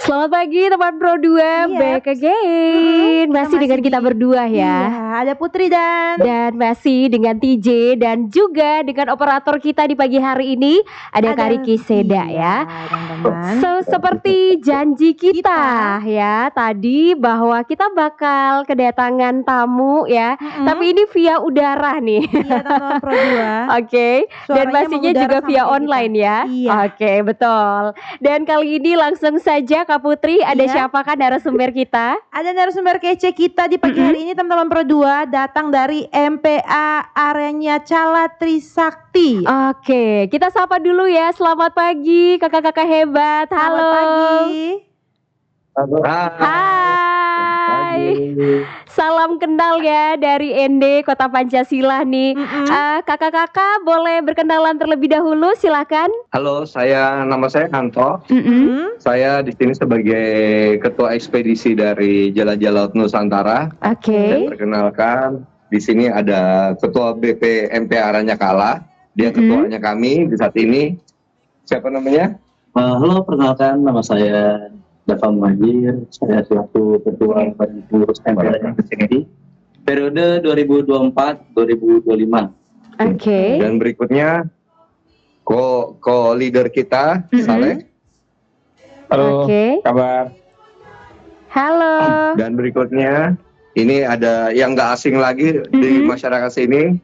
Selamat pagi teman Pro 2, Iya. back again. Masih dengan kita berdua ya. Iya, ada Putri dan masih dengan TJ dan juga dengan operator kita di pagi hari ini ada Kariki Seda ya. teman-teman. Seperti janji kita ya tadi bahwa kita bakal kedatangan tamu ya. Tapi ini via udara nih. Iya, teman-teman Pro 2. Oke. Dan pastinya juga via online ya. Iya. Oke, betul. Dan kali ini langsung saja Kak Putri, ada siapa kan narasumber kita? Ada narasumber kece kita di pagi hari ini teman-teman Pro 2, datang dari MPA Arenya Cala Trisakti. Oke, kita sapa dulu ya. Selamat pagi kakak-kakak hebat. Halo. Selamat pagi. Hai. Salam kenal ya dari ND Kota Pancasila nih. Kakak-kakak boleh berkenalan terlebih dahulu, silakan. Halo, nama saya Anto. Saya di sini sebagai ketua ekspedisi dari Jelajah Laut Nusantara. Dan perkenalkan di sini ada ketua BP MPA Arenya Cala. Dia ketuanya kami di saat ini. Siapa namanya? Halo, perkenalkan nama saya Dava Muhajir. Saya selaku ketua Badan Pengurus MPA yang kesini periode 2024-2025. Dan berikutnya co-leader kita Saleh. Halo, kabar? Halo. Dan berikutnya ini ada yang nggak asing lagi di masyarakat sini.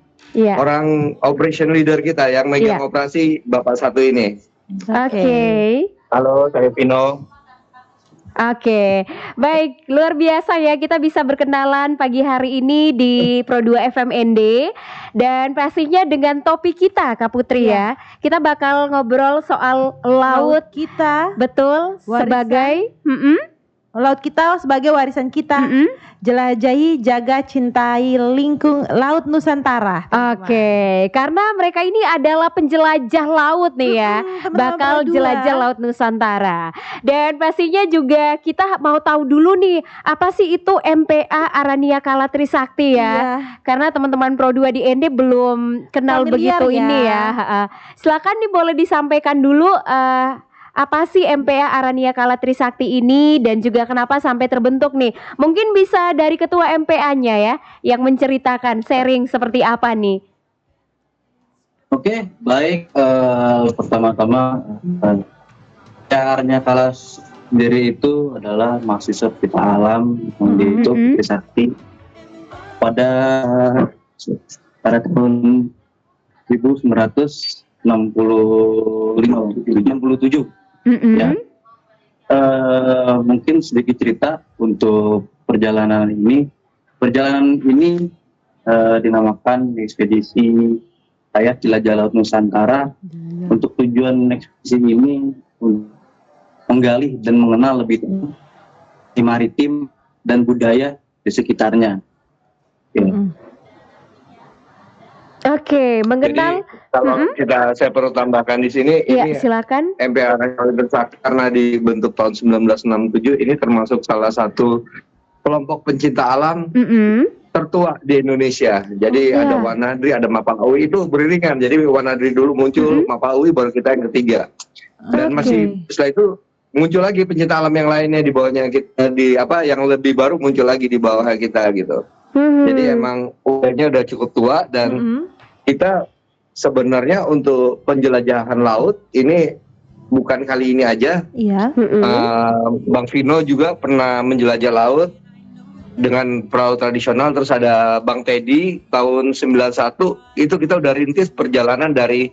Orang operation leader kita yang megang operasi Bapak satu ini. Halo, saya Pino. Baik, luar biasa ya kita bisa berkenalan pagi hari ini di Pro 2 FM ND. Dan pastinya dengan topik kita Kak Putri ya. Kita bakal ngobrol soal laut kita. Betul, sebagai laut kita sebagai warisan kita. Jelajahi, jaga, cintai laut Nusantara. Karena mereka ini adalah penjelajah laut nih ya. Bakal jelajah laut Nusantara. Dan pastinya juga kita mau tahu dulu nih, apa sih itu MPA Arenya Cala Trisakti ya. Karena teman-teman Pro 2 di ND belum kenal begitu ini ya. Silakan nih boleh disampaikan dulu apa sih MPA Arenya Cala Trisakti ini dan juga kenapa sampai terbentuk nih? Mungkin bisa dari ketua MPA-nya ya yang menceritakan sharing seperti apa nih? Oke, baik. Pertama-tama MPA Arenya Cala sendiri itu adalah mahasiswa kita alam di Trisakti pada tahun 1967. Ya, mungkin sedikit cerita untuk perjalanan ini. Perjalanan ini dinamakan ekspedisi Hayat Jelajah Laut Nusantara. Untuk tujuan ekspedisi ini menggali dan mengenal lebih di maritim dan budaya di sekitarnya. Mengenal. Jadi, kalau saya perlu tambahkan di sini, ini silakan. MPA Arenya Cala Trisakti karena dibentuk tahun 1967 ini termasuk salah satu kelompok pencinta alam tertua di Indonesia. Jadi ada Wanadri, ada Mapaui, itu beriringan. Jadi Wanadri dulu muncul, Mapaui baru kita yang ketiga. Dan masih setelah itu muncul lagi pencinta alam yang lainnya di bawahnya kita, yang lebih baru muncul lagi di bawah kita gitu. Jadi emang umurnya udah cukup tua dan kita sebenarnya untuk penjelajahan laut ini bukan kali ini aja. Bang Vino juga pernah menjelajah laut dengan perahu tradisional. Terus ada Bang Teddy tahun 91 itu kita udah rintis perjalanan dari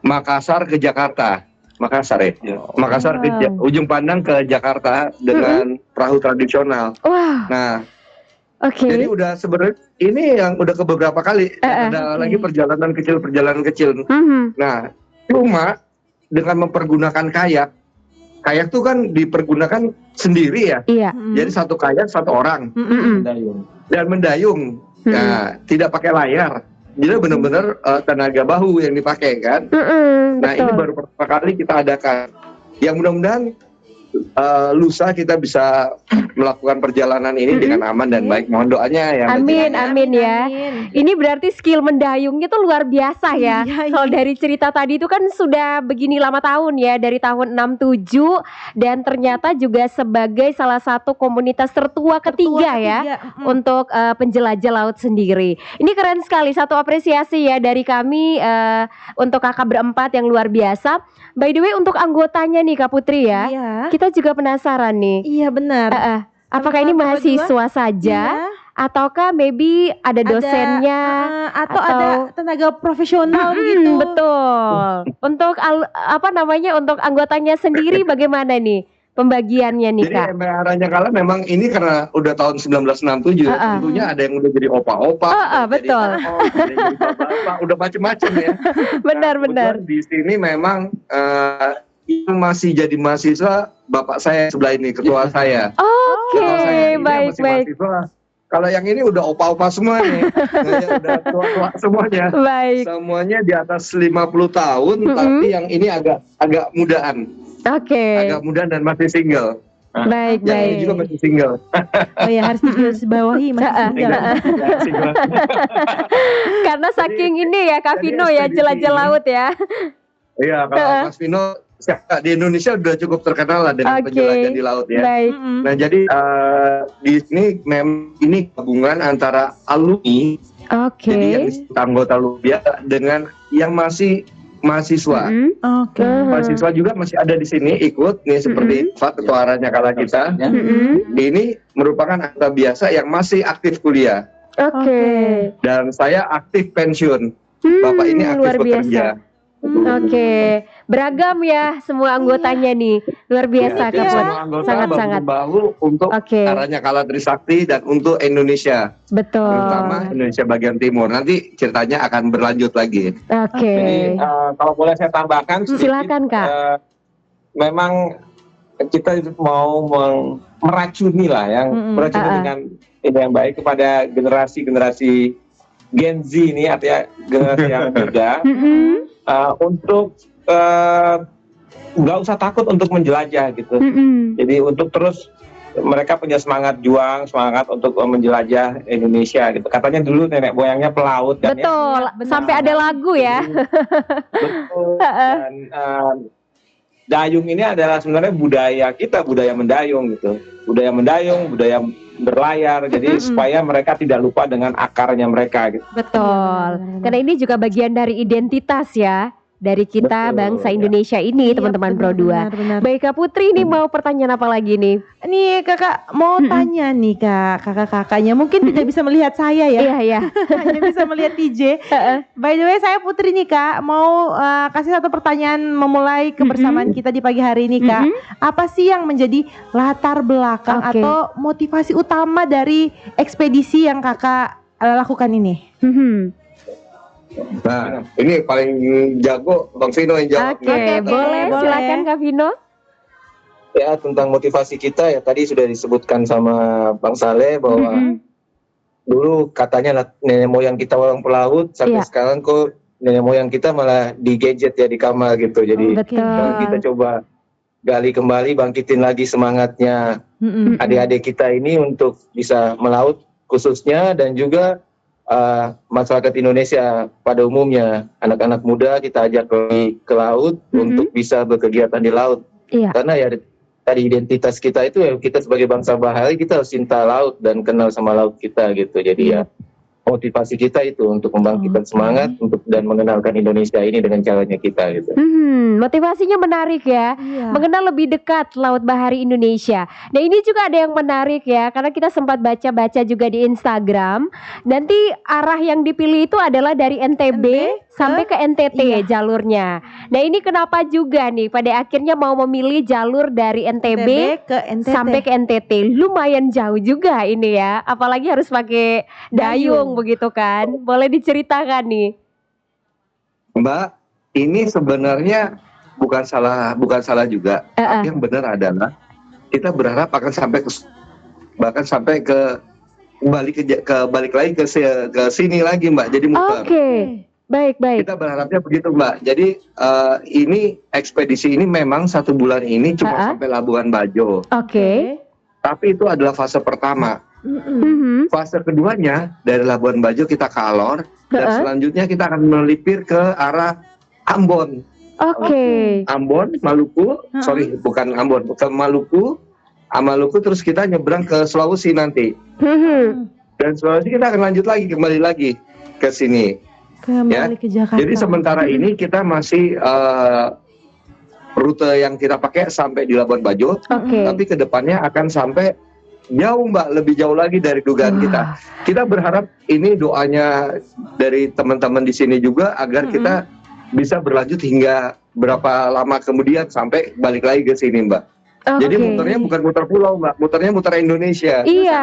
Makassar ke Jakarta. Makassar ke ujung pandang ke Jakarta dengan perahu tradisional. Nah, jadi udah sebenarnya ini yang udah ke beberapa kali ada lagi perjalanan kecil. Nah, cuma dengan mempergunakan kayak tuh kan dipergunakan sendiri ya. Jadi satu kayak satu orang dan mendayung. Nah, tidak pakai layar. Jadi benar-benar tenaga bahu yang dipakai kan. Nah, ini baru pertama kali kita adakan. Yang mudah-mudahan lusa kita bisa melakukan perjalanan ini dengan aman dan baik. Mohon doanya ya. Amin, amin ya. Ini berarti skill mendayungnya tuh luar biasa ya. Kalau dari cerita tadi itu kan sudah begini lama tahun ya, dari tahun 67, dan ternyata juga sebagai salah satu komunitas tertua ketiga ya untuk penjelajah laut sendiri. Ini keren sekali, satu apresiasi ya dari kami untuk kakak berempat yang luar biasa. By the way, untuk anggotanya nih Kak Putri ya, kita juga penasaran nih. Iya benar. Apakah ini mahasiswa saja, ataukah maybe ada dosennya, atau ada tenaga profesional begitu? Betul. Untuk untuk anggotanya sendiri bagaimana nih pembagiannya nih Kak? Jadi MPA Aranyakala memang ini karena udah tahun 1967 tentunya ada yang udah jadi opa-opa, betul. Jadi bapak-bapak, udah macam-macam ya. Benar. Di sini memang yang masih jadi mahasiswa bapak saya sebelah ini, ketua saya. Oke, baik. Kalau yang ini udah opa-opa semua nih, udah tua-tua semuanya. Baik. Semuanya di atas 50 tahun, tapi yang ini agak mudaan. Agak muda dan masih single. Baik. Ini juga masih single. Oh ya, harus digarisbawahi masih single. Karena saking ini ya Kak Vino ya, jelajah laut ya. Iya, kalau Mas Vino di Indonesia udah cukup terkenal lah dengan penjelajah di laut ya. Baik. Nah jadi di sini memang ini gabungan antara alumni, jadi yang anggota Lubia dengan yang masih mahasiswa. Mahasiswa juga masih ada di sini ikut nih seperti ketua Aranyakala kita. Ini merupakan anggota biasa yang masih aktif kuliah. Dan saya aktif pensiun. Bapak ini aktif bekerja. Beragam ya semua anggotanya nih, luar biasa Kak. Semua anggota sangat bahu untuk Aranyakala Trisakti dan untuk Indonesia. Betul. Terutama Indonesia bagian timur. Nanti ceritanya akan berlanjut lagi. Jadi kalau boleh saya tambahkan sedikit, silakan Kak. Memang kita mau meracuni lah, meracuni dengan ini yang baik kepada generasi Gen Z ini, artinya generasi yang muda, untuk nggak usah takut untuk menjelajah gitu. Jadi untuk terus mereka punya semangat juang, semangat untuk menjelajah Indonesia gitu. Katanya dulu nenek moyangnya pelaut kan. Betul, ya? Sampai ada lagu ya. Betul. Dan dayung ini adalah sebenarnya budaya kita, budaya mendayung gitu. Budaya mendayung, budaya berlayar, jadi supaya mereka tidak lupa dengan akarnya mereka gitu. Betul. Karena ini juga bagian dari identitas ya, dari kita bangsa Indonesia ini, teman-teman Pro 2. Baik Kak Putri, ini mau pertanyaan apa lagi nih? Nih kakak mau tanya nih Kak, kakak-kakaknya mungkin tidak bisa melihat saya ya. Iya. Hanya bisa melihat TJ. By the way, saya Putri nih Kak, mau kasih satu pertanyaan memulai kebersamaan kita di pagi hari ini Kak. Apa sih yang menjadi latar belakang atau motivasi utama dari ekspedisi yang kakak lakukan ini? Nah, ini paling jago Bang Vino yang jawab. Boleh, silakan Kak Vino. Ya, tentang motivasi kita ya tadi sudah disebutkan sama Bang Saleh bahwa dulu katanya nenek moyang kita orang pelaut, sampai sekarang kok nenek moyang kita malah di gadget ya, di kamar gitu. Jadi kita coba gali kembali, bangkitin lagi semangatnya adik-adik kita ini untuk bisa melaut khususnya, dan juga masyarakat Indonesia pada umumnya, anak-anak muda kita ajak ke laut untuk bisa berkegiatan di laut. Karena ya tadi identitas kita itu ya, kita sebagai bangsa bahari kita harus cinta laut dan kenal sama laut kita gitu. Jadi ya motivasi kita itu untuk membangkitkan semangat untuk dan mengenalkan Indonesia ini dengan caranya kita gitu. Motivasinya menarik ya, mengenal lebih dekat Laut Bahari Indonesia. Nah ini juga ada yang menarik ya, karena kita sempat baca-baca juga di Instagram. Nanti arah yang dipilih itu adalah dari NTB sampai ke NTT jalurnya. Nah ini kenapa juga nih pada akhirnya mau memilih jalur dari NTB ke NTT sampai ke NTT? Lumayan jauh juga ini ya, apalagi harus pakai dayung begitu kan. Boleh diceritakan nih Mbak, ini sebenarnya bukan salah juga. Tapi yang benar adalah kita berharap akan sampai ke balik lagi ke sini lagi Mbak. Jadi muter. Baik. Kita berharapnya begitu Mbak. Jadi ini ekspedisi ini memang 1 bulan ini cuma sampai Labuan Bajo. Tapi itu adalah fase pertama. Fase keduanya dari Labuan Bajo kita ke Alor, dan selanjutnya kita akan melipir ke arah Ambon. Ambon, Maluku, bukan Ambon, ke Maluku, Maluku terus kita nyebrang ke Sulawesi nanti. Dan Sulawesi kita akan lanjut lagi, kembali lagi ke sini. Kembali ke Jakarta. Jadi sementara ini kita masih rute yang kita pakai sampai di Labuan Bajo, tapi kedepannya akan sampai jauh Mbak, lebih jauh lagi dari dugaan kita. Kita berharap ini doanya dari teman-teman di sini juga agar kita bisa berlanjut hingga berapa lama kemudian sampai balik lagi ke sini Mbak. Jadi muternya bukan muter pulau Mbak, muternya muter Indonesia. Iya,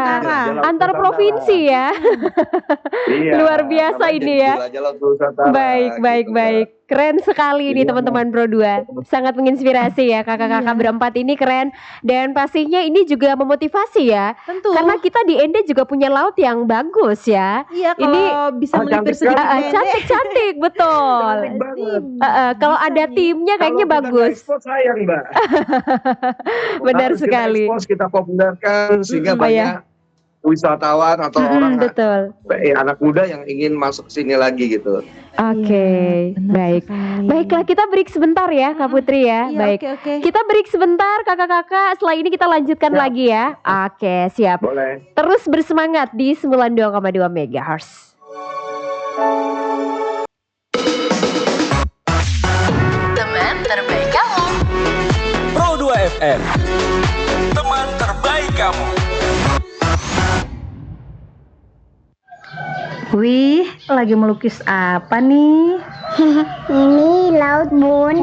antar provinsi ya. Iya, luar biasa ini ya. Baik. Keren sekali ini teman-teman Pro 2. Sangat menginspirasi ya, kakak-kakak berempat ini keren. Dan pastinya ini juga memotivasi ya. Tentu. Karena kita di Ende juga punya laut yang bagus ya. Iya, kalau ini bisa melipir sedikit. Cantik, betul. Kalau ada timnya kayaknya bagus. Sayang Mbak. Benar sekali. Kita populerkan sehingga banyak wisatawan atau orang anak muda yang ingin masuk sini lagi gitu. Baik. Baiklah, kita break sebentar ya Kak Putri ya. Baik. Kita break sebentar kakak-kakak. Setelah ini kita lanjutkan lagi ya. Siap. Boleh. Terus bersemangat di 92,2 MHz. Teman terbaik kamu. Pro 2 FM. Teman terbaik kamu. Wih, lagi melukis apa nih? Ini laut, Bun.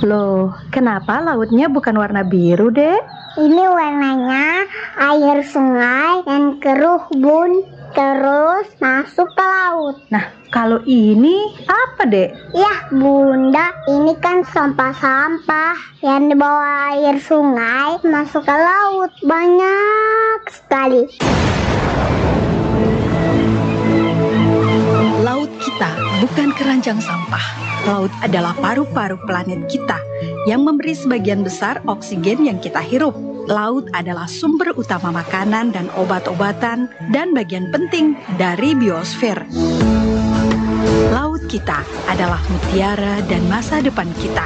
Loh, kenapa lautnya bukan warna biru, Dek? Ini warnanya air sungai yang keruh, Bun. Terus masuk ke laut. Nah, kalau ini apa, Dek? Yah, Bunda, ini kan sampah-sampah yang dibawa air sungai masuk ke laut. Banyak sekali. Laut kita bukan keranjang sampah. Laut adalah paru-paru planet kita yang memberi sebagian besar oksigen yang kita hirup. Laut adalah sumber utama makanan dan obat-obatan dan bagian penting dari biosfer. Laut kita adalah mutiara dan masa depan kita.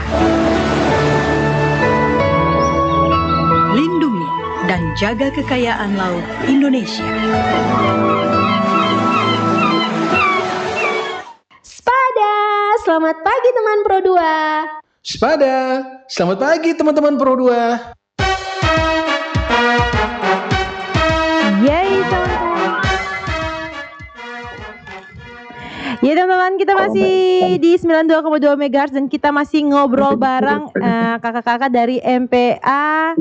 Lindungi dan jaga kekayaan laut Indonesia. Selamat pagi teman Pro 2. Spada, selamat pagi teman-teman Pro 2. Yeay teman-teman. Ya teman-teman, kita masih di 92,2 MHz dan kita masih ngobrol bareng kakak-kakak dari MPA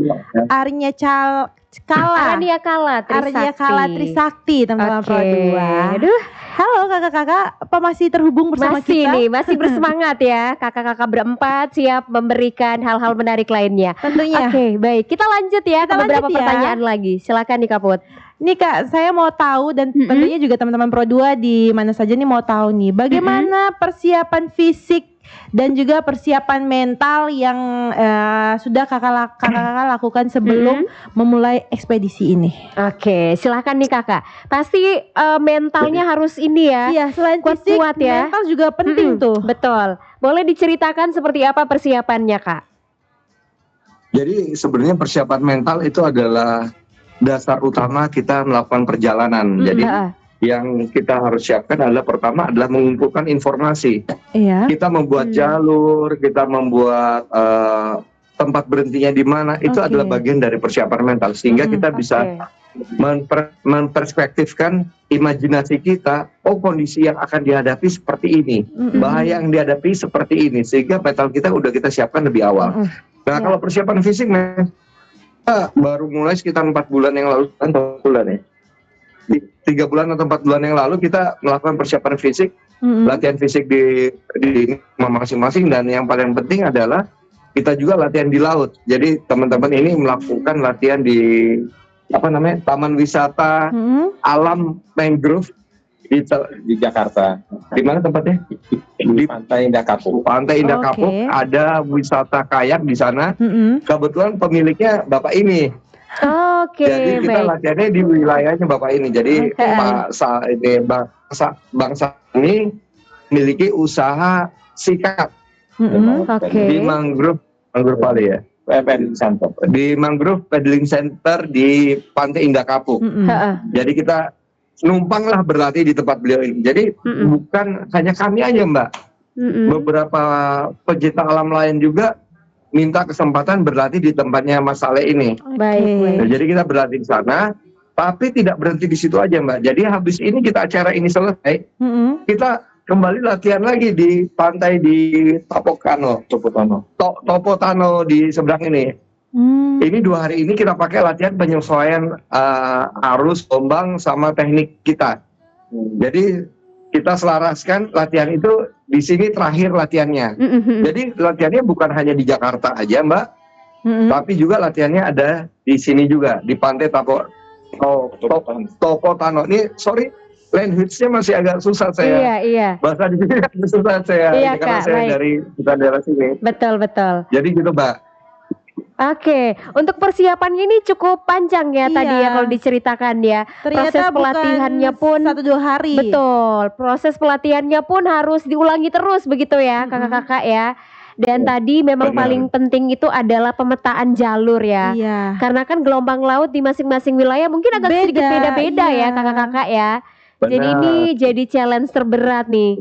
Arnya Kala Trisakti teman-teman Pro 2. Aduh. Halo kakak-kakak, apa masih terhubung bersama kita? Masih bersemangat ya. Kakak-kakak berempat siap memberikan hal-hal menarik lainnya. Tentunya. Baik. Kita lanjut ya ke beberapa pertanyaan lagi. Silakan nih Kak Put. Nih Kak, saya mau tahu dan tentunya juga teman-teman Pro 2 di mana saja nih mau tahu nih, bagaimana persiapan fisik dan juga persiapan mental yang sudah kakak lakukan sebelum memulai ekspedisi ini. Silakan nih kakak. Pasti mentalnya harus ini ya. Iya, selain fisik, kuat ya. mental juga penting tuh. Betul. Boleh diceritakan seperti apa persiapannya Kak? Jadi sebenarnya persiapan mental itu adalah dasar utama kita melakukan perjalanan. Jadi yang kita harus siapkan adalah pertama adalah mengumpulkan informasi. Iya. Kita membuat jalur, kita membuat tempat berhentinya di mana, itu adalah bagian dari persiapan mental sehingga kita bisa memperspektifkan imajinasi kita. Oh, kondisi yang akan dihadapi seperti ini, bahaya yang dihadapi seperti ini, sehingga mental kita udah kita siapkan lebih awal. Nah, kalau persiapan fisik baru mulai sekitar 4 bulan yang lalu, 4 bulan ya. 3 bulan atau 4 bulan yang lalu kita melakukan persiapan fisik, latihan fisik di masing-masing, dan yang paling penting adalah kita juga latihan di laut. Jadi teman-teman ini melakukan latihan di Taman Wisata Alam Mangrove di Jakarta. Di mana tempatnya? Di Pantai Indah Kapuk. Pantai Indah Kapuk, ada wisata kayak di sana. Kebetulan pemiliknya Bapak ini. Oke, Jadi kita baik. latihannya di wilayahnya Bapak ini. Jadi bangsa ini memiliki usaha sikat Oke. di mangrove Bali ya. Di Mangrove Paddling Center di Pantai Indah Kapuk. Heeh. Jadi kita numpang lah berlatih di tempat beliau ini. Jadi bukan hanya kami aja Mbak. Beberapa pecinta alam lain juga minta kesempatan berlatih di tempatnya Mas Saleh ini. Baik. Nah, jadi kita berlatih di sana, tapi tidak berhenti di situ aja Mbak. Jadi habis ini kita acara ini selesai, kita kembali latihan lagi di pantai di Topotano di seberang ini. Ini 2 hari ini kita pakai latihan penyesuaian arus, gelombang sama teknik kita. Jadi kita selaraskan latihan itu di sini terakhir latihannya. Jadi latihannya bukan hanya di Jakarta aja Mbak, tapi juga latihannya ada di sini juga di pantai Topotano. Ini sorry, language-nya masih agak susah saya. Iya. Bahasa di sini agak susah saya. Iya, karena Kak, saya baik. dari bukan daerah sini. Betul. Jadi gitu Mbak. Oke, untuk persiapannya ini cukup panjang ya tadi ya kalau diceritakan ya. Ternyata Proses pelatihannya pun 1-2 hari. betul. Proses pelatihannya pun harus diulangi terus begitu ya, kakak-kakak ya. Dan tadi memang Benar. paling penting itu adalah pemetaan jalur ya. Iya. Karena kan gelombang laut di masing-masing wilayah mungkin agak sedikit beda-beda ya, kakak-kakak ya. Jadi Benar. ini jadi challenge terberat nih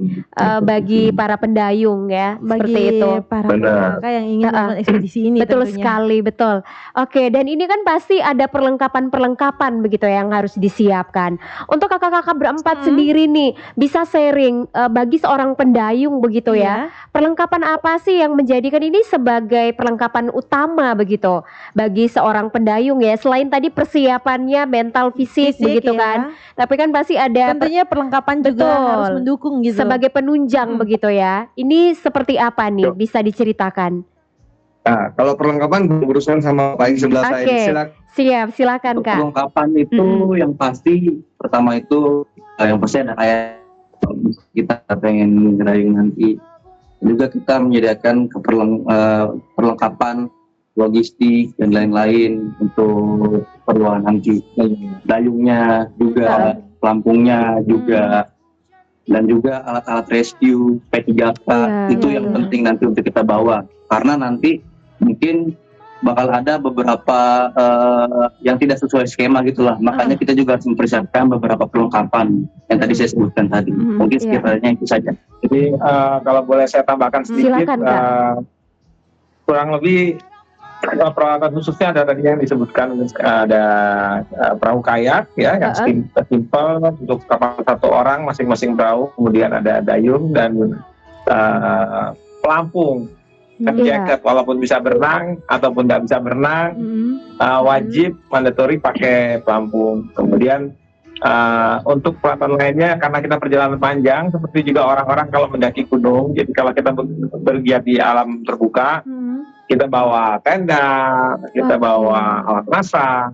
bagi para pendayung ya, seperti itu. Para Benar. kakak yang ingin melakukan ekspedisi ini Betul tentunya. sekali, betul. Oke, dan ini kan pasti ada perlengkapan-perlengkapan begitu ya yang harus disiapkan. Untuk kakak-kakak berempat sendiri nih, bisa sharing bagi seorang pendayung begitu ya. Perlengkapan apa sih yang menjadikan ini sebagai perlengkapan utama begitu bagi seorang pendayung ya? Selain tadi persiapannya mental fisik begitu ya. kan. Tapi kan pasti ada Tentunya perlengkapan juga harus mendukung gitu. sebagai penunjang begitu ya. Ini seperti apa nih? Bisa diceritakan? Nah, kalau perlengkapan berurusan sama Pak yang sebelah saya. Oke. Silakan. Silakan Kak. Perlengkapan itu yang pasti pertama itu yang pasti ada kayak kita pengen ngedayung nanti. Juga kita menyediakan perlengkapan logistik dan lain-lain untuk keperluan nanti. Dayungnya juga, pelampungnya juga, dan juga alat-alat rescue P3K itu yang penting nanti untuk kita bawa. Karena nanti mungkin bakal ada beberapa yang tidak sesuai skema gitulah. Makanya kita juga harus mempersiapkan beberapa perlengkapan yang tadi saya sebutkan tadi. Mungkin sekiranya itu saja. Jadi kalau boleh saya tambahkan sedikit, Silakan, Kak. kurang lebih peralatan khususnya ada tadi yang disebutkan, ada perahu kayak ya yang simple untuk kapal 1 orang masing-masing perahu, kemudian ada dayung dan pelampung. Jaket walaupun bisa berenang ataupun tidak bisa berenang, wajib mandatory pakai pelampung. Kemudian untuk peralatan lainnya, karena kita perjalanan panjang, seperti juga orang-orang kalau mendaki gunung, jadi kalau kita bergiat di alam terbuka, kita bawa tenda, kita bawa alat masak,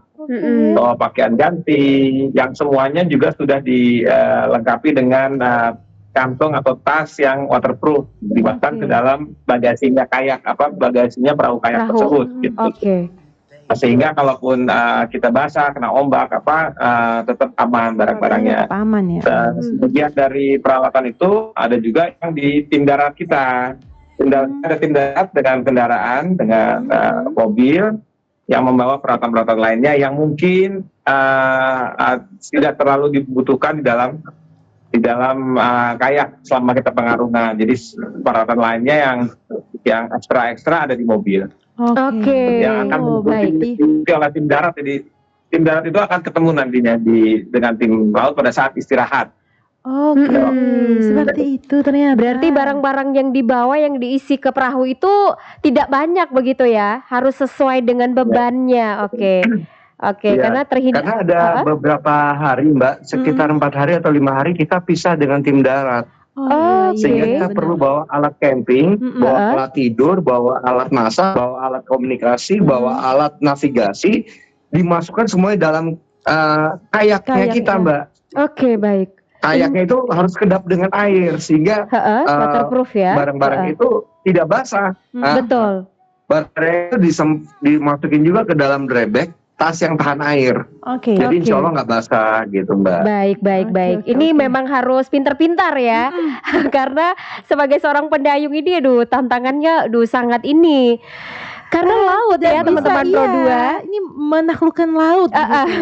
bawa pakaian ganti, yang semuanya juga sudah dilengkapi dengan kantong atau tas yang waterproof, dibahkan ke dalam bagasinya bagasinya perahu kayak tersebut. Gitu. Sehingga kalaupun kita basah, kena ombak tetap aman barang-barangnya. Aman ya. Kemudian dari peralatan itu ada juga yang di tim darat kita. Ada tim darat dengan kendaraan, dengan mobil yang membawa peralatan-peralatan lainnya yang mungkin tidak terlalu dibutuhkan di dalam kayak selama kita pengarungan. Jadi peralatan lainnya yang ekstra ada di mobil. Oke. Yang akan diikuti oleh tim darat. Jadi tim darat itu akan ketemu nantinya dengan tim laut pada saat istirahat. Seperti itu ternyata. Berarti barang-barang yang dibawa, yang diisi ke perahu itu tidak banyak begitu ya? Harus sesuai dengan bebannya. Oke. Oke, Ya, karena ada beberapa hari Mbak, sekitar 4 hari atau 5 hari kita pisah dengan tim darat. Sehingga kita perlu bawa alat camping, bawa alat tidur, bawa alat masak, bawa alat komunikasi, bawa alat navigasi, dimasukkan semuanya dalam kayaknya kita Mbak. Oke, baik. Kayaknya itu harus kedap dengan air sehingga waterproof ya. Barang-barang itu tidak basah. Betul. Barang itu dimasukin juga ke dalam dry bag tas yang tahan air. Oke. Jadi insya Allah nggak basah gitu Mbak. Baik. Ini memang harus pintar-pintar ya. Karena sebagai seorang pendayung ini tantangannya sangat ini. Karena laut ya teman-teman Pro 2. Ini menaklukkan laut.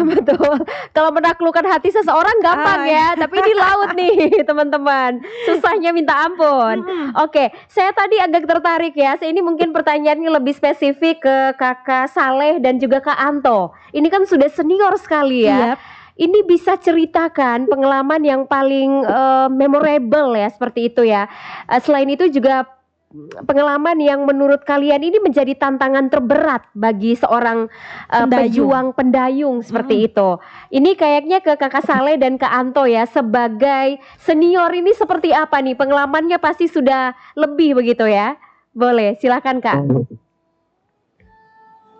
Betul. Kalau menaklukkan hati seseorang gampang ya, tapi ini laut nih teman-teman. Susahnya minta ampun. Oke, saya tadi agak tertarik ya. Ini mungkin pertanyaannya lebih spesifik ke Kakak Saleh dan juga Kak Anto. Ini kan sudah senior sekali ya. Ini bisa ceritakan pengalaman yang paling memorable ya seperti itu ya. Selain itu juga pengalaman yang menurut kalian ini menjadi tantangan terberat bagi seorang pejuang pendayung seperti itu. Ini kayaknya ke Kakak Saleh dan Kak Anto ya, sebagai senior ini seperti apa nih? Pengalamannya pasti sudah lebih begitu ya. Boleh, silakan Kak.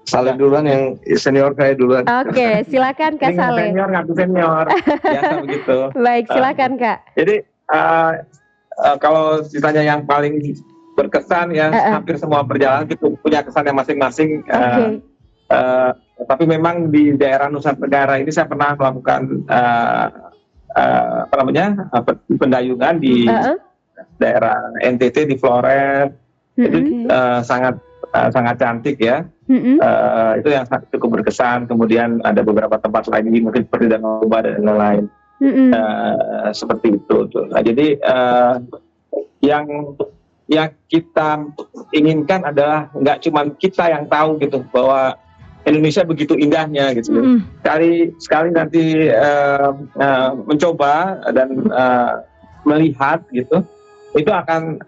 Saleh duluan, yang senior saya duluan. Oke, silakan Kak Saleh. Senior ngaku senior, biasa begitu. Baik, silakan Kak. Jadi kalau ditanya yang paling berkesan ya, hampir semua perjalanan itu punya kesannya masing-masing. Tapi memang di daerah Nusa Tenggara ini saya pernah melakukan pendayungan di daerah NTT di Flores. Itu sangat cantik ya. Itu yang cukup berkesan. Kemudian ada beberapa tempat lain mungkin seperti Danau Toba dan lain-lain. Seperti itu tuh. Nah, jadi yang kita inginkan adalah nggak cuma kita yang tahu gitu bahwa Indonesia begitu indahnya gitu. Sekali nanti mencoba dan melihat gitu, itu akan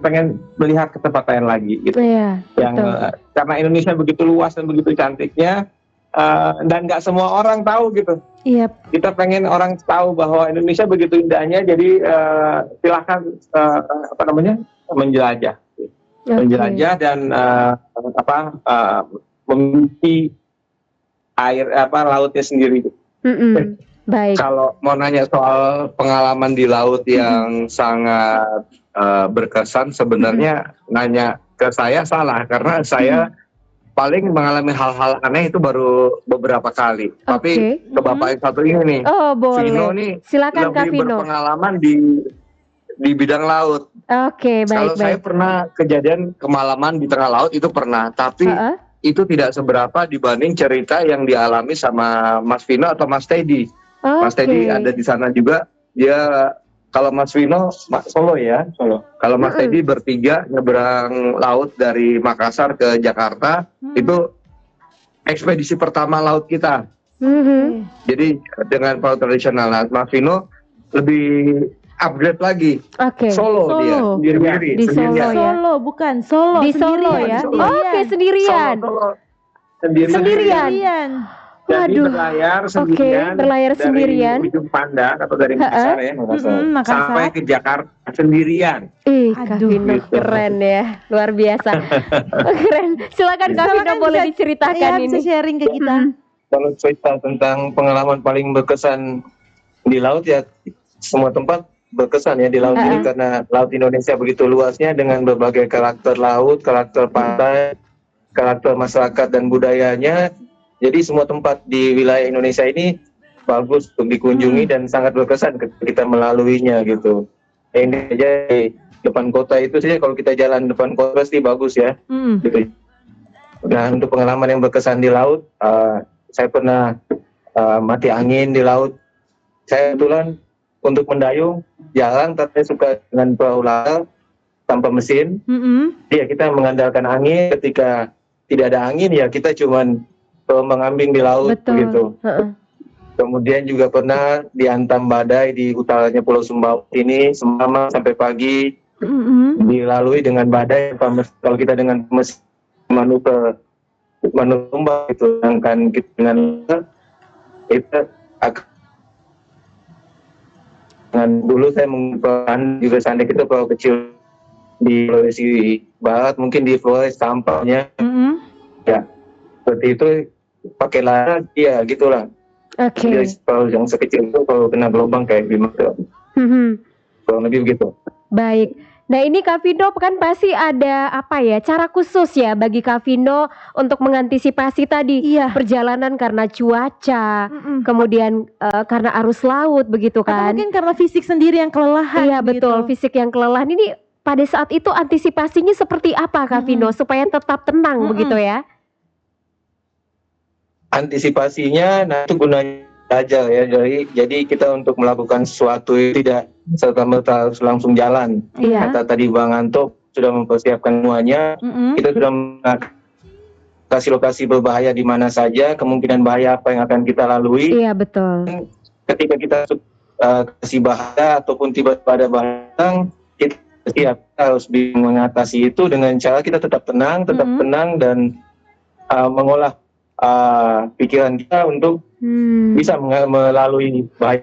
pengen melihat ke tempat lain lagi gitu. Karena Indonesia begitu luas dan begitu cantiknya, dan nggak semua orang tahu gitu. Kita pengen orang tahu bahwa Indonesia begitu indahnya, jadi silakan menjelajah, menjelajah dan memiliki air lautnya sendiri. Baik. Kalau mau nanya soal pengalaman di laut yang sangat berkesan, sebenarnya nanya ke saya salah, karena saya paling mengalami hal-hal aneh itu baru beberapa kali. Tapi ke Bapak yang satu ini nih, Vino nih, silakan Kak lebih Vino. berpengalaman di bidang laut. Kalau saya pernah kejadian kemalaman di tengah laut itu pernah, tapi itu tidak seberapa dibanding cerita yang dialami sama Mas Vino atau Mas Teddy. Mas Teddy ada di sana juga. Dia, kalau Mas Vino Solo ya, Solo. Kalau Mas Teddy bertiga nyebrang laut dari Makassar ke Jakarta, itu ekspedisi pertama laut kita. Jadi dengan perahu tradisional. Nah, Mas Vino lebih upgrade lagi. Solo dia sendiri. Di Solo ya. Solo bukan Solo. Di Solo ya. Sendirian. Sendirian. Jadi berlayar sendirian dari ujung Pandan atau dari Makassar ya, sampai ke Jakarta sendirian. Kak Vino keren ya, luar biasa. Keren. Silakan Kak Vino, boleh diceritakan ini. Bisa sharing ke kita. Kalau cerita tentang pengalaman paling berkesan di laut ya, semua tempat berkesan ya di laut ini, karena laut Indonesia begitu luasnya dengan berbagai karakter laut, karakter pantai, karakter masyarakat dan budayanya. Jadi semua tempat di wilayah Indonesia ini bagus untuk dikunjungi dan sangat berkesan ketika kita melaluinya gitu. Ini aja di depan kota itu saja, kalau kita jalan depan kota pasti bagus ya. Gitu. Nah, untuk pengalaman yang berkesan di laut, saya pernah mati angin di laut. Saya kebetulan untuk mendayung jarang, tapi saya suka dengan perahu layar tanpa mesin. Ya, kita mengandalkan angin. Ketika tidak ada angin ya kita cuman mengambing di laut begitu. Kemudian juga pernah dihantam badai di utaranya Pulau Sumbawa ini semalam sampai pagi, dilalui dengan badai. Kalau kita dengan mesin manuver itu, sedangkan kita dengan itu dengan dulu saya menggunakan juga seandainya kita perahu kecil di Sulawesi Barat, mungkin di Flores tampaknya ya seperti itu, pakai layar ya gitulah. Jadi perahu yang sekecil itu kalau kena gelombang kayak gimana, kurang lebih begitu. Baik, Nah ini Kak Vino kan pasti ada apa ya, cara khusus ya bagi Kak Vino untuk mengantisipasi tadi perjalanan karena cuaca, kemudian karena arus laut begitu Atau kan. mungkin karena fisik sendiri yang kelelahan. Iya betul, gitu. fisik yang kelelahan ini pada saat itu antisipasinya seperti apa Kak Vino supaya tetap tenang begitu ya? Antisipasinya, nah itu gunanya aja ya. Jadi kita untuk melakukan sesuatu tidak serta-merta harus langsung jalan. Kata tadi Bang Anto sudah mempersiapkan semuanya. Kita sudah lokasi berbahaya di mana saja, kemungkinan bahaya apa yang akan kita lalui. Iya betul. Ketika kita kasih bahaya ataupun tiba-tiba ada bahaya, kita siap harus mengatasi itu dengan cara kita tetap tenang dan mengolah pikiran kita untuk bisa melalui bahaya.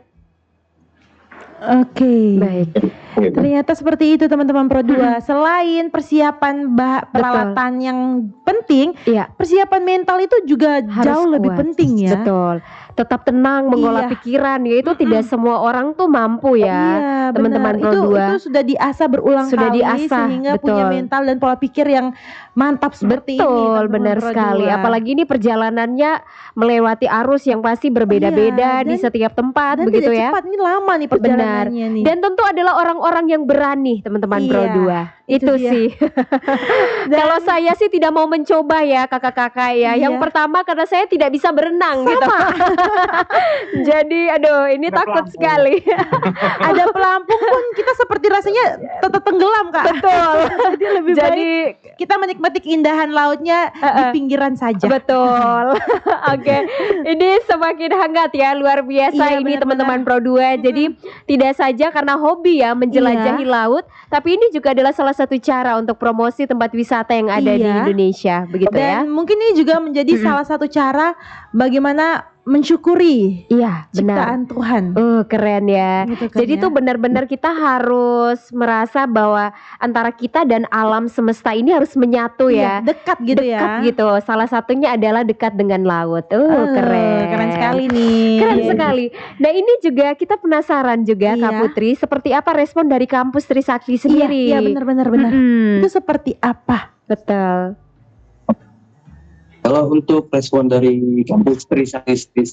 Oke. Baik. Ternyata seperti itu teman-teman Pro 2. Selain persiapan peralatan yang penting, persiapan mental itu juga jauh lebih penting ya. Betul. Tetap tenang mengolah pikiran ya, itu tidak semua orang tuh mampu ya. Teman-teman Pro 2. Itu sudah diasah berulang kali sehingga punya mental dan pola pikir yang mantap seperti ini. Betul, benar sekali. Apalagi ini perjalanannya melewati arus yang pasti berbeda-beda di setiap tempat dan begitu tidak ya. cepat, ini lama nih perjalanannya nih. Dan tentu adalah orang-orang yang berani teman-teman Pro 2. Itu sih. Kalau saya sih tidak mau mencoba ya kakak-kakak ya. Yang pertama karena saya tidak bisa berenang gitu. Jadi aduh ini takut sekali. Ada pelampung pun kita seperti rasanya tetap tenggelam Kak. Betul. Jadi lebih baik kita menikmati keindahan lautnya di pinggiran saja. Betul. Oke. Ini semakin hangat ya, luar biasa ini teman-teman Pro 2. Jadi tidak saja karena hobi ya menjelajahi laut, tapi ini juga adalah salah satu cara untuk promosi tempat wisata yang ada di Indonesia, begitu ya. Dan mungkin ini juga menjadi salah satu cara bagaimana mensyukuri ciptaan Tuhan. Keren ya. Gitu kan, jadi tuh benar-benar kita harus merasa bahwa antara kita dan alam semesta ini harus menyatu ya. Dekat gitu ya. Dekat gitu. Salah satunya adalah dekat dengan laut. Keren. Keren sekali nih. Keren sekali. Nah ini juga kita penasaran juga Kak Putri, seperti apa respon dari kampus Trisakti sendiri? Iya benar. Itu seperti apa? Betul. Kalau untuk respon dari kampus Trisakti,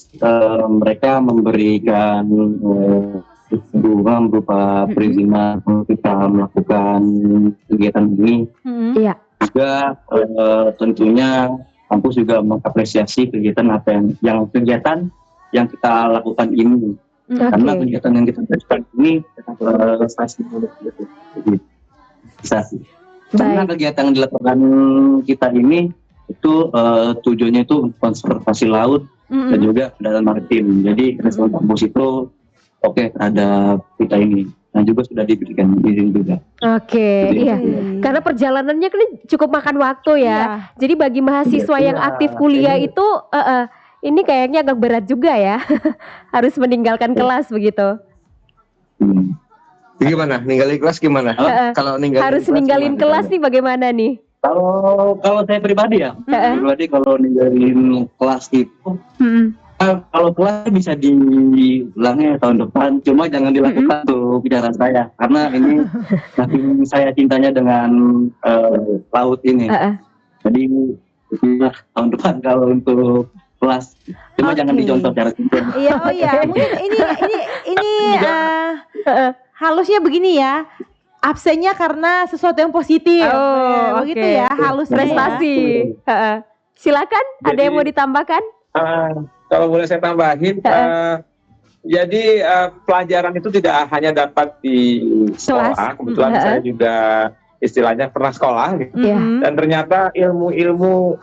mereka memberikan dukungan berupa perizinan untuk kita melakukan kegiatan ini. Juga tentunya kampus juga mengapresiasi kegiatan kegiatan yang kita lakukan ini. Karena kegiatan yang kita lakukan ini prestasi. Karena kegiatan yang dilakukan kita ini itu tujuannya itu konservasi laut dan juga kendaraan maritim. Jadi respon kampus itu terhadap kita ini. Nah juga sudah diberikan izin juga. Karena perjalanannya kan cukup makan waktu ya. Jadi bagi mahasiswa yang aktif kuliah itu ini kayaknya agak berat juga ya. Harus meninggalkan kelas begitu. Gimana? Ninggalin kelas gimana? Kalau ninggalin kelas nih bagaimana nih? Kalau saya pribadi ya, kalau ninggalin kelas itu, kalau kelas bisa diulangnya tahun depan, cuma jangan dilakukan tuh bicara saya, karena ini saking saya cintanya dengan laut ini. Jadi tahun depan kalau untuk kelas, cuma jangan dicontoh cara cinta. Mungkin ini halusnya begini ya. Absennya karena sesuatu yang positif. Begitu ya, halus prestasi. Silakan, ada yang mau ditambahkan? Kalau boleh saya tambahin, jadi pelajaran itu tidak hanya dapat di sekolah. Kebetulan saya juga istilahnya pernah sekolah, gitu. Dan ternyata ilmu-ilmu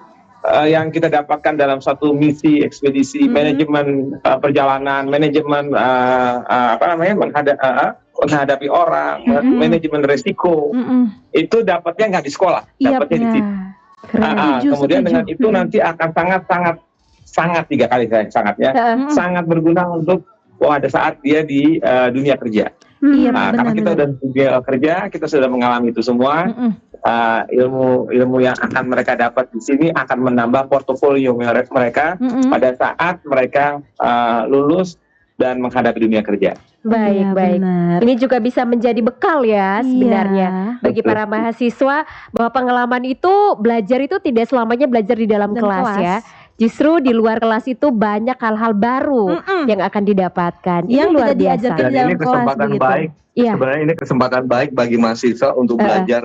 yang kita dapatkan dalam satu misi ekspedisi, manajemen perjalanan, manajemen menghadapi orang, manajemen resiko, itu dapatnya nggak di sekolah, dapatnya di situ. Kemudian dengan itu nanti akan sangat 3 kali sangatnya, sangat berguna untuk pada saat dia di dunia kerja. Karena kita sudah di dunia kerja, kita sudah mengalami itu semua. Ilmu yang akan mereka dapat di sini akan menambah portofolio mereka pada saat mereka lulus dan menghadapi dunia kerja. Baik, baik. benar. Ini juga bisa menjadi bekal ya sebenarnya Iya. bagi para mahasiswa bahwa pengalaman itu belajar itu tidak selamanya belajar di dalam kelas ya. Justru di luar kelas itu banyak hal-hal baru yang akan didapatkan. Ini Yang luar tidak biasa. diajarkan Dan di dalam ini kelas kesempatan begitu. baik. Iya. Sebenarnya ini kesempatan baik bagi mahasiswa untuk belajar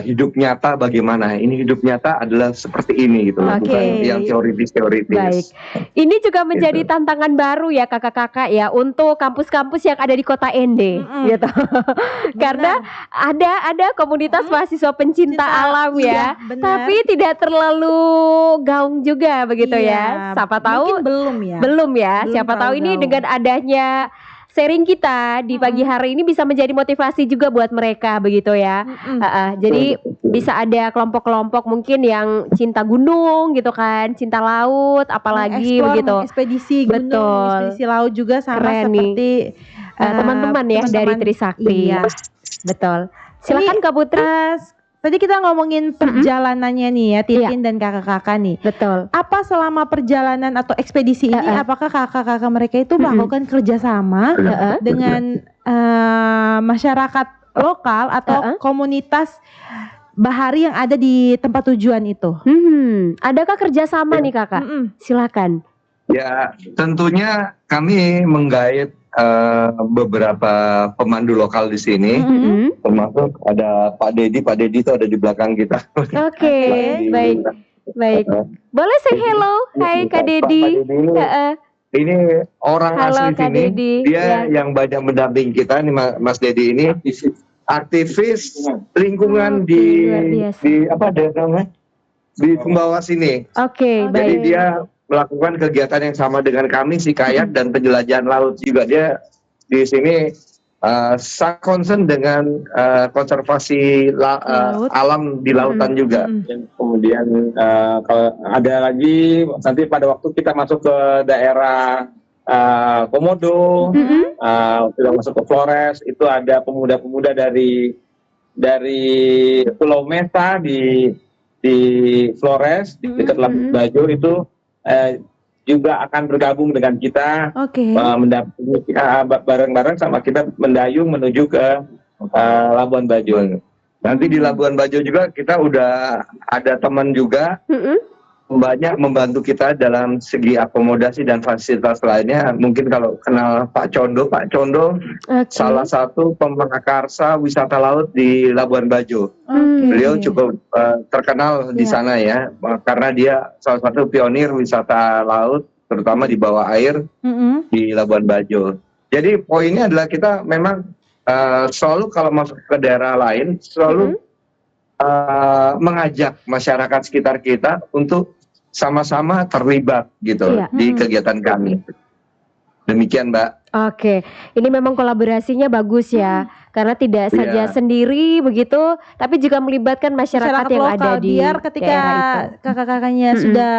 hidup nyata bagaimana. Ini hidup nyata adalah seperti ini gitu loh, Oke. bukan yang teoritis. Baik. Ini juga menjadi tantangan baru ya kakak-kakak ya untuk kampus-kampus yang ada di kota Ende gitu. Karena ada komunitas mahasiswa pencinta alam ya. Iya, benar. Tapi tidak terlalu gaung juga begitu Iya, ya. Siapa tahu mungkin belum ya. Belum ya. Belum Siapa tahu terlalu ini gaung. dengan adanya sharing kita di pagi hari ini bisa menjadi motivasi juga buat mereka begitu ya. Jadi bisa ada kelompok-kelompok mungkin yang cinta gunung gitu kan, cinta laut, apalagi Mengeksplor, begitu. ekspedisi gunung, Betul. ekspedisi laut juga sama Keren nih. seperti Teman-teman ya dari teman-teman. Trisakti. Iya. Betul. Silakan Kak Putri. Tadi kita ngomongin perjalanannya nih ya, Titin dan kakak-kakak nih. Betul. Apa selama perjalanan atau ekspedisi ini, apakah kakak-kakak mereka itu melakukan kerjasama dengan masyarakat lokal atau komunitas bahari yang ada di tempat tujuan itu? Adakah kerjasama nih kakak? Silakan. Ya, tentunya kami menggait beberapa pemandu lokal di sini, termasuk ada Pak Dedi. Pak Dedi itu ada di belakang kita. Oke, baik, baik. Boleh say hello, hai Kak Dedi. Ini orang Halo, asli Kak sini. Dedi. Dia yang banyak mendamping kita nih, Mas Dedi ini aktivis lingkungan di apa daerahnya? Di Sumbawa sini. Oke, Jadi baik. dia melakukan kegiatan yang sama dengan kami, si kayak dan penjelajahan laut juga. Dia di sini sangat concern dengan konservasi alam di lautan juga. Kemudian kalau ada lagi nanti pada waktu kita masuk ke daerah Komodo, kita masuk ke Flores, itu ada pemuda-pemuda dari Pulau Mesa di Flores dekat Labuan Bajo itu juga akan bergabung dengan kita, mendampingi bareng-bareng sama kita mendayung menuju ke Labuan Bajo. Nanti di Labuan Bajo juga kita udah ada teman juga banyak membantu kita dalam segi akomodasi dan fasilitas lainnya. Mungkin kalau kenal Pak Condo salah satu pemakarsa wisata laut di Labuan Bajo. Beliau cukup terkenal di sana ya, karena dia salah satu pionir wisata laut, terutama di bawah air di Labuan Bajo. Jadi poinnya adalah kita memang selalu kalau masuk ke daerah lain selalu mengajak masyarakat sekitar kita untuk sama-sama terlibat gitu di kegiatan kami. Demikian Mbak. Oke, ini memang kolaborasinya bagus ya, karena tidak saja sendiri begitu, tapi juga melibatkan masyarakat yang lokal, ada di biar ketika daerah itu. kakak-kakaknya sudah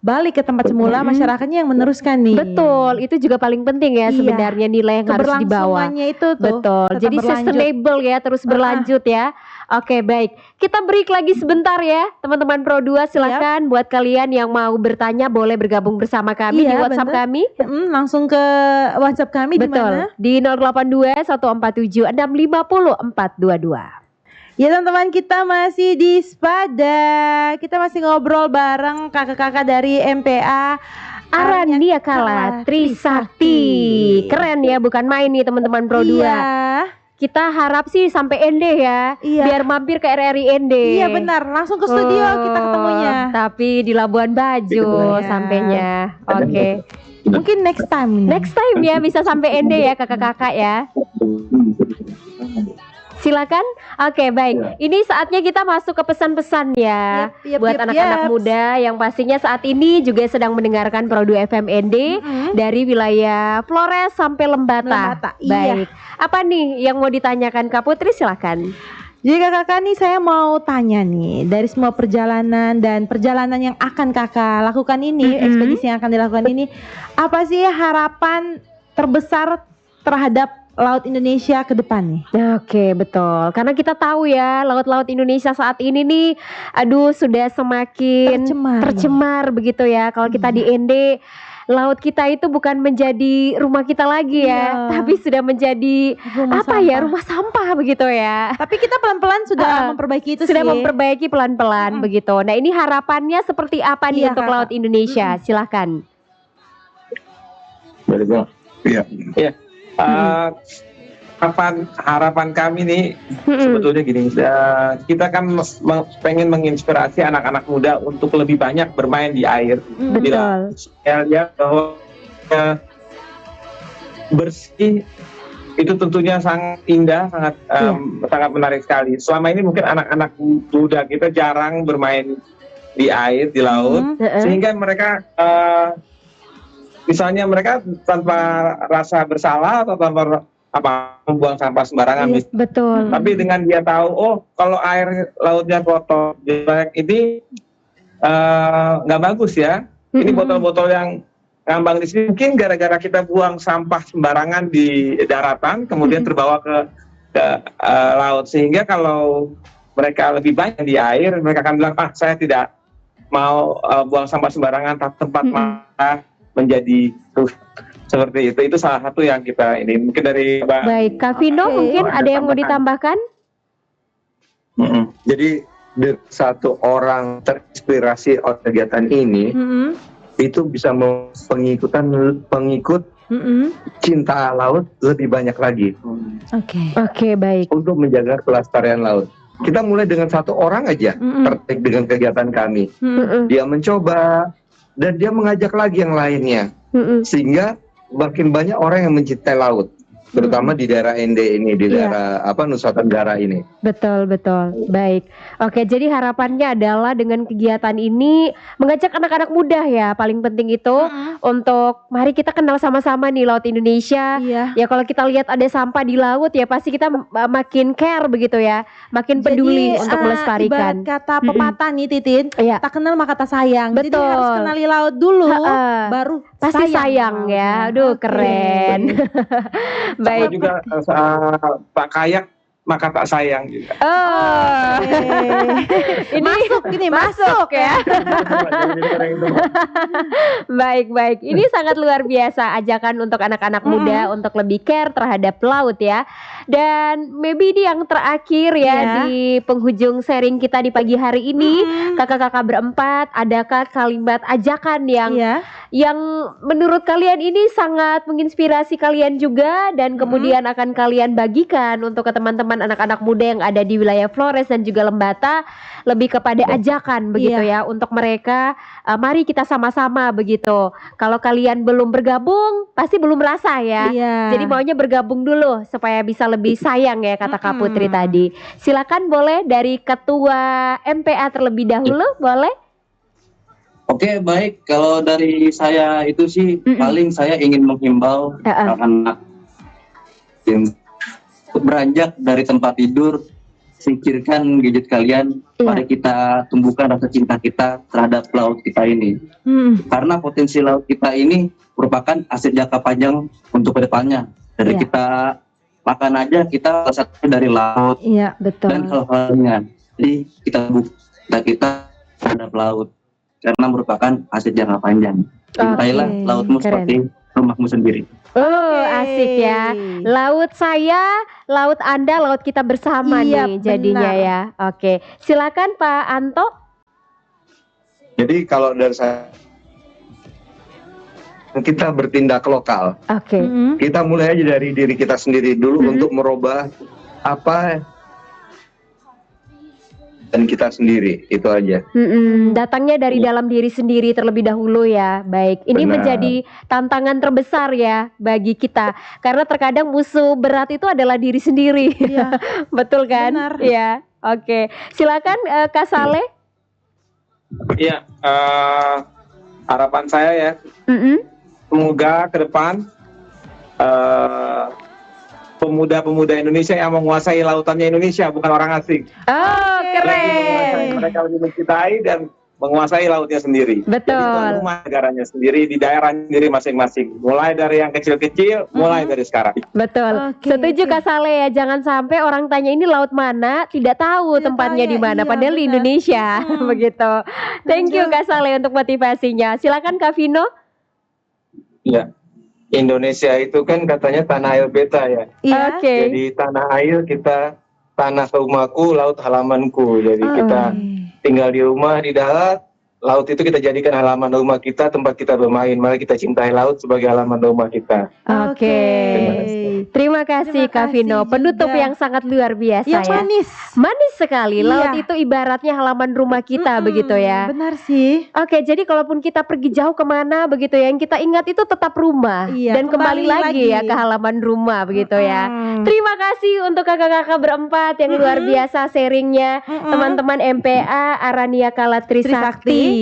balik ke tempat semula, masyarakatnya yang meneruskan nih. Betul, itu juga paling penting ya sebenarnya nilai yang harus dibawa. Keberlangsungannya itu tuh. Betul, tetap jadi berlanjut. sustainable ya, terus berlanjut ya. Oke, baik. Kita break lagi sebentar ya, teman-teman Pro 2 silakan buat kalian yang mau bertanya boleh bergabung bersama kami di WhatsApp kami. Langsung ke WhatsApp kami di mana? Di 082 147 650 422. Ya teman-teman, kita masih di Spada. Kita masih ngobrol bareng kakak-kakak dari MPA Arania Kala Trisakti. Keren ya, bukan main nih teman-teman Pro 2. Kita harap sih sampai Ende ya, biar mampir ke RRI Ende. Iya benar, langsung ke studio kita ketemunya. Tapi di Labuan Bajo sampainya. Oke. Mungkin next time. Next time ya bisa sampai Ende ya kakak-kakak ya. Silakan. Oke, baik. Ini saatnya kita masuk ke pesan-pesan ya buat anak-anak muda yang pastinya saat ini juga sedang mendengarkan Pro 2 FM ND dari wilayah Flores sampai Lembata. Baik. Apa nih yang mau ditanyakan Kak Putri, silakan. Jadi kakak nih saya mau tanya nih, dari semua perjalanan dan perjalanan yang akan kakak lakukan ini, ekspedisi yang akan dilakukan ini, apa sih harapan terbesar terhadap Laut Indonesia ke depan nih? Oke, betul. Karena kita tahu ya, laut-laut Indonesia saat ini nih, aduh sudah semakin tercemar begitu ya. Kalau kita di ND laut kita itu bukan menjadi rumah kita lagi ya, tapi sudah menjadi rumah sampah begitu ya. Tapi kita pelan-pelan sudah memperbaiki itu sudah sih. memperbaiki pelan-pelan begitu. Nah, ini harapannya seperti apa nih untuk laut Indonesia? Silahkan. Iya. Iya. Harapan kami nih sebetulnya gini, kita kan pengen menginspirasi anak-anak muda untuk lebih banyak bermain di air. Betul. Ya, lihat bahwa bersih itu tentunya sangat indah, sangat menarik sekali. Selama ini mungkin anak-anak muda kita jarang bermain di air, di laut, sehingga mereka misalnya mereka tanpa rasa bersalah atau tanpa membuang sampah sembarangan. Betul. Tapi dengan dia tahu, kalau air lautnya kotor, jelek, ini nggak bagus ya. Ini botol-botol yang ngambang di sini mungkin gara-gara kita buang sampah sembarangan di daratan, kemudian terbawa ke laut. Sehingga kalau mereka lebih banyak di air, mereka akan bilang, saya tidak mau buang sampah sembarangan, tempat mana menjadi rusak. Seperti itu salah satu yang kita ini mungkin dari Baik, Kak Vino mungkin ada yang mau ditambahkan? Jadi satu orang terinspirasi oleh kegiatan ini itu bisa pengikut cinta laut lebih banyak lagi. Oke, baik. Untuk menjaga kelestarian laut. Kita mulai dengan satu orang aja tertarik dengan kegiatan kami. Dia mencoba dan dia mengajak lagi yang lainnya. Sehingga makin banyak orang yang mencintai laut, terutama di daerah ND ini, di daerah Nusa Tenggara ini. Betul. Baik. Oke, jadi harapannya adalah dengan kegiatan ini mengajak anak-anak muda ya, paling penting itu untuk mari kita kenal sama-sama nih laut Indonesia. Ya kalau kita lihat ada sampah di laut ya pasti kita makin care begitu ya, makin peduli untuk melestarikan. Ibarat kata pepatah nih Titin, tak kenal maka tak sayang. Betul. Jadi harus kenali laut dulu, baru pasti sayang ya. Aduh, keren. Baik. Juga Pak Kayak maka tak sayang juga. Ini masuk ya. Baik. Ini sangat luar biasa ajakan untuk anak-anak muda untuk lebih care terhadap laut ya. Dan maybe ini yang terakhir ya di penghujung sharing kita di pagi hari ini, kakak-kakak berempat, adakah kalimat ajakan yang menurut kalian ini sangat menginspirasi kalian juga dan kemudian akan kalian bagikan untuk ke teman-teman anak-anak muda yang ada di wilayah Flores dan juga Lembata, lebih kepada ajakan begitu ya untuk mereka, mari kita sama-sama begitu. Kalau kalian belum bergabung pasti belum merasa ya. Jadi maunya bergabung dulu supaya bisa lebih sayang ya, kata Kak Putri tadi. Silakan boleh dari Ketua MPA terlebih dahulu, boleh? Oke, baik. Kalau dari saya itu sih paling saya ingin menghimbau anak-anak untuk beranjak dari tempat tidur, singkirkan gadget kalian, mari kita tumbuhkan rasa cinta kita terhadap laut kita ini. Karena potensi laut kita ini merupakan aset jangka panjang untuk kedepannya. Dari kita makan aja kita salah satu dari laut dan hal-halnya. Jadi kita terhadap laut karena merupakan aset jangka panjang. Cintailah lautmu seperti rumahmu sendiri. Asik ya. Laut saya, laut Anda, laut kita bersama nih jadinya ya. Oke, silakan Pak Anto. Jadi kalau dari saya, kita bertindak lokal. Kita mulai aja dari diri kita sendiri dulu untuk merubah apa dan kita sendiri, itu aja. Datangnya dari dalam diri sendiri terlebih dahulu ya. Baik, ini menjadi tantangan terbesar ya bagi kita, karena terkadang musuh berat itu adalah diri sendiri. Betul kan? Iya. Oke, silakan Kak Saleh. Iya, harapan saya ya, semoga ke depan pemuda-pemuda Indonesia yang menguasai lautannya Indonesia, bukan orang asing. Keren. Mereka lebih mencintai dan menguasai lautnya sendiri. Betul. Jadi rumah negaranya sendiri, di daerah sendiri masing-masing. Mulai dari yang kecil-kecil, mulai dari sekarang. Betul. Setuju Kak Saleh ya, jangan sampai orang tanya ini laut mana, tidak tahu tempatnya di mana, padahal di Indonesia. Begitu. Thank you Kak Saleh untuk motivasinya. Silakan Kak Vino. Ya, Indonesia itu kan katanya tanah air beta ya. Iya. Jadi tanah air kita, tanah rumahku, laut halamanku. Jadi kita tinggal di rumah di darat, laut itu kita jadikan halaman rumah kita, tempat kita bermain. Mari kita cintai laut sebagai halaman rumah kita. Oke. Terima kasih Kak Vino. Penutup yang sangat luar biasa Yang ya. manis. Manis sekali. Iya. Laut itu ibaratnya halaman rumah kita begitu ya. Benar sih. Oke, jadi kalaupun kita pergi jauh kemana begitu ya, yang kita ingat itu tetap rumah. Iya, Dan kembali lagi ya ke halaman rumah begitu ya. Terima kasih untuk kakak-kakak berempat yang luar biasa sharingnya. Teman-teman MPA Arania Kala Trisakti.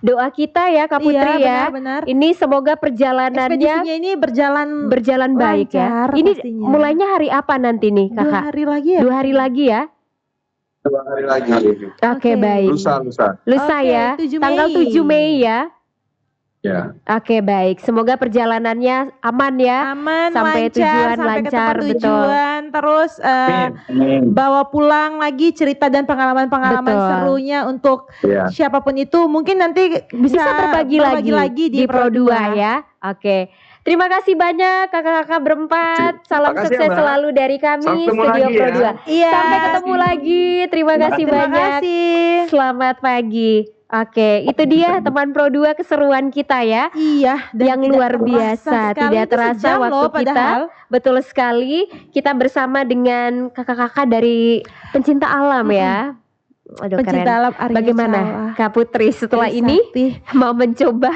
Doa kita ya Kak Putri ya. Benar-benar. Ini semoga perjalanannya Ekspedisinya ini berjalan baik ya. lancar Ini pastinya. mulainya hari apa nanti nih Kakak? 2 hari lagi ya. 2 hari lagi ya. 2 hari lagi. Oke, baik. Lusa. Lusa Oke, ya. 7 Tanggal Mei. 7 Mei ya. Ya. Oke, baik. Semoga perjalanannya aman ya. Aman, sampai lancar, tujuan sampai ke lancar, tempat betul. tujuan. Terus bawa pulang lagi cerita dan pengalaman-pengalaman Betul. serunya untuk Ya. siapapun itu. Mungkin nanti Bisa berbagi lagi di Pro 2 ya. Oke. Terima kasih banyak kakak-kakak berempat. Salam Makasih ya, sukses Mbak. selalu dari kami Sampai ketemu Studio lagi Pro ya. 2. Iya. Sampai ketemu lagi. Terima kasih Terima banyak. kasih. Selamat pagi. Oke, itu dia teman Pro 2 keseruan kita ya. Iya, dan Yang tidak luar terasa biasa, sekali. tidak Itu terasa sejam waktu loh, kita. padahal. Betul sekali. Kita bersama dengan kakak-kakak dari pencinta alam ya. Aduh, Pencinta keren. alam Arya Bagaimana Cala. Kak Putri setelah ini Trisakti. mau mencoba?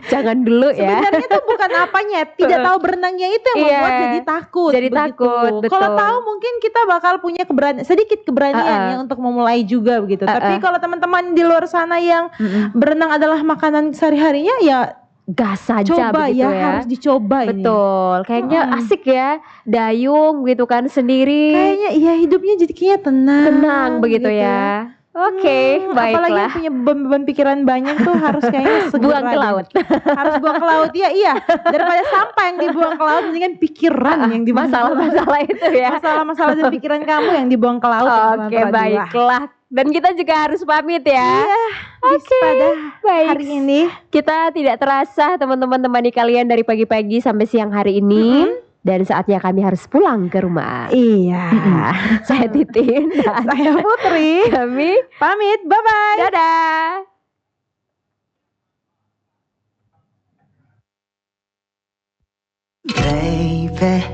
Jangan dulu ya. Sebenarnya tuh bukan apanya, tidak tahu berenangnya itu yang membuat Iya. jadi takut. Jadi takut, betul. Kalau tahu mungkin kita bakal punya sedikit keberanian ya untuk memulai juga begitu. Tapi kalau teman-teman di luar sana yang berenang adalah makanan sehari-harinya ya gas saja coba begitu ya, ya. harus dicoba ini. Betul. Kayaknya asik ya, dayung gitu kan sendiri. Kayaknya iya hidupnya jadi kayaknya tenang Begitu ya. Oke, Apalagi yang baiklah. punya beban pikiran banyak tuh harus kayaknya segera Buang ke deh. laut. Harus buang ke laut ya, iya. Daripada sampah yang dibuang ke laut, mendingan pikiran yang dibuang ke laut. Masalah-masalah itu ya. Masalah-masalah dan pikiran kamu yang dibuang ke laut. Oke, baiklah. Dan kita juga harus pamit ya. Iya. Oke, baik. Hari ini Kita tidak terasa teman-teman temani kalian dari pagi-pagi sampai siang hari ini. Dan saatnya kami harus pulang ke rumah. Iya. Saya Titin. Dan saya Putri. Kami pamit. Bye-bye. Dadah. Baby